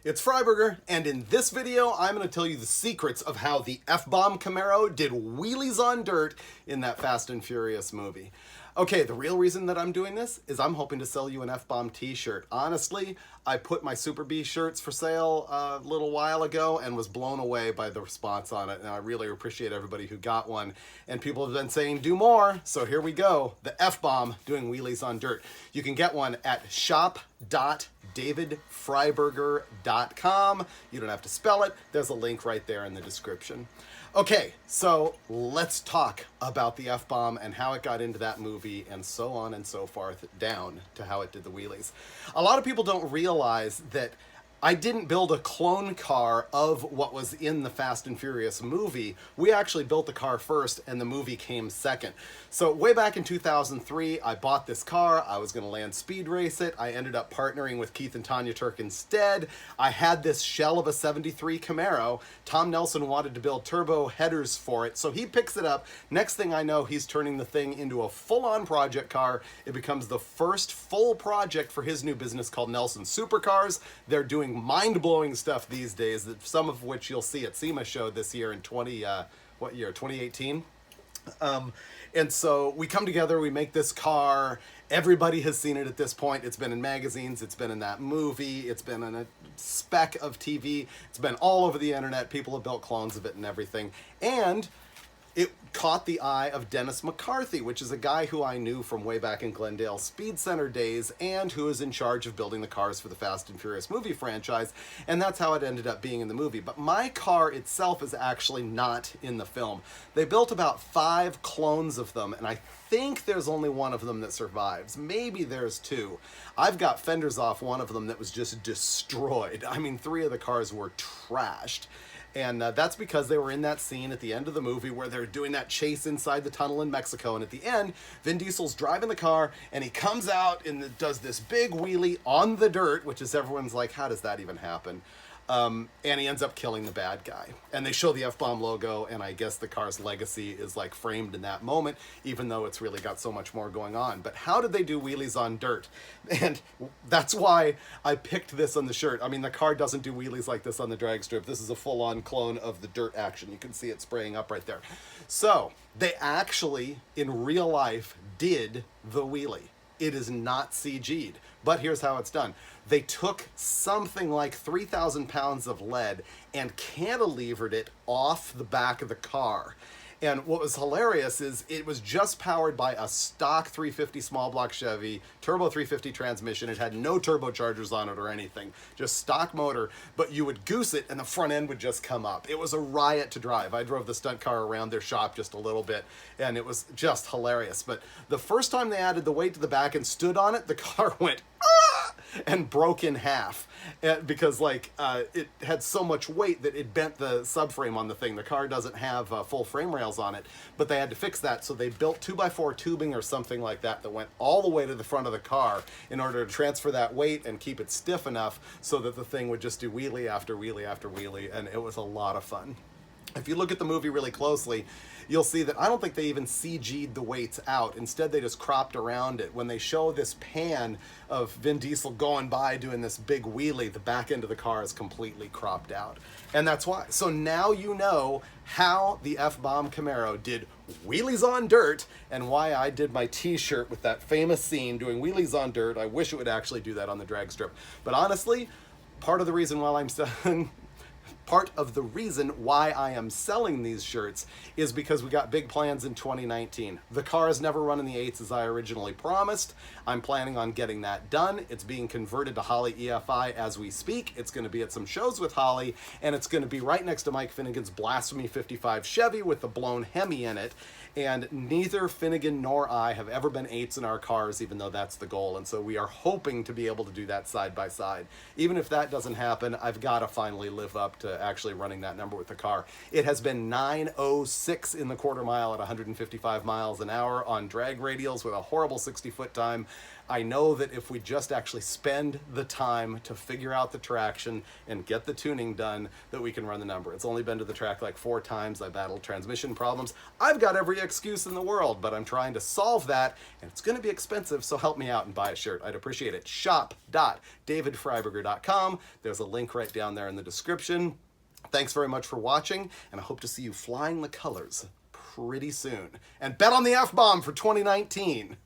It's Freiburger, and in this video, I'm going to tell you the secrets of how the F-Bomb Camaro did wheelies on dirt in that Fast and Furious movie. Okay, the real reason that I'm doing this is I'm hoping to sell you an F-Bomb t-shirt. Honestly, I put my Super B shirts for sale a little while ago and was blown away by the response on it, and I really appreciate everybody who got one. And people have been saying, do more, so here we go. The F-Bomb doing wheelies on dirt. You can get one at shop.davidfreiberger.com. You don't have to spell it. There's a link right there in the description. Okay, so let's talk about the F-Bomb and how it got into that movie and so on and so forth down to how it did the wheelies. A lot of people don't realize that I didn't build a clone car of what was in the Fast and Furious movie. We actually built the car first and the movie came second. So way back in 2003, I bought this car. I was going to land speed race it. I ended up partnering with Keith and Tanya Turk instead. I had this shell of a 73 Camaro. Tom Nelson wanted to build turbo headers for it, so he picks it up. Next thing I know, he's turning the thing into a full-on project car. It becomes the first full project for his new business called Nelson Supercars. They're doing mind-blowing stuff these days, some of which you'll see at SEMA show this year in 2018. And so we come together, we make this car. Everybody has seen it at this point. It's been in magazines, it's been in that movie, it's been in a speck of TV, it's been all over the internet. People have built clones of it and everything. And it caught the eye of Dennis McCarthy, which is a guy who I knew from way back in Glendale Speed Center days and who is in charge of building the cars for the Fast and Furious movie franchise, and that's how it ended up being in the movie. But my car itself is actually not in the film. They built about 5 clones of them, and I think there's only one of them that survives. Maybe there's 2. I've got fenders off one of them that was just destroyed. I mean, 3 of the cars were trashed. And that's because they were in that scene at the end of the movie where they're doing that chase inside the tunnel in Mexico. And at the end, Vin Diesel's driving the car and he comes out and does this big wheelie on the dirt, which is everyone's like, how does that even happen? And he ends up killing the bad guy. And they show the F-Bomb logo, and I guess the car's legacy is like framed in that moment, even though it's really got so much more going on. But how did they do wheelies on dirt? And that's why I picked this on the shirt. I mean, the car doesn't do wheelies like this on the drag strip. This is a full-on clone of the dirt action. You can see it spraying up right there. So they actually, in real life, did the wheelie. It is not CG'd, but here's how it's done. They took something like 3,000 pounds of lead and cantilevered it off the back of the car. And what was hilarious is it was just powered by a stock 350 small block Chevy, turbo 350 transmission. It had no turbochargers on it or anything, just stock motor, but you would goose it and the front end would just come up. It was a riot to drive. I drove the stunt car around their shop just a little bit, and it was just hilarious. But the first time they added the weight to the back and stood on it, the car went, ah! And broke in half because it had so much weight that it bent the subframe on the thing. The car doesn't have full frame rails on it, but they had to fix that, so they built 2x4 tubing or something like that that went all the way to the front of the car in order to transfer that weight and keep it stiff enough so that the thing would just do wheelie after wheelie after wheelie, and it was a lot of fun. If you look at the movie really closely, you'll see that I don't think they even CG'd the weights out. Instead, they just cropped around it. When they show this pan of Vin Diesel going by doing this big wheelie, the back end of the car is completely cropped out. And that's why. So now you know how the F-Bomb Camaro did wheelies on dirt and why I did my t-shirt with that famous scene doing wheelies on dirt. I wish it would actually do that on the drag strip. But honestly, part of the reason why I am selling these shirts is because we got big plans in 2019. The car has never run in the 8s as I originally promised. I'm planning on getting that done. It's being converted to Holley EFI as we speak. It's going to be at some shows with Holley, and it's going to be right next to Mike Finnegan's Blasphemy 55 Chevy with the blown Hemi in it. And neither Finnegan nor I have ever been 8s in our cars, even though that's the goal. And so we are hoping to be able to do that side by side. Even if that doesn't happen, I've got to finally live up to actually running that number with the car. It has been 9:06 in the quarter mile at 155 miles an hour on drag radials with a horrible 60-foot time. I know that if we just actually spend the time to figure out the traction and get the tuning done, that we can run the number. It's only been to the track like 4 times. I battled transmission problems. I've got every excuse in the world, but I'm trying to solve that, and it's going to be expensive, so help me out and buy a shirt. I'd appreciate it. shop.davidfreiberger.com. There's a link right down there in the description. Thanks very much for watching, and I hope to see you flying the colors pretty soon. And bet on the F-Bomb for 2019.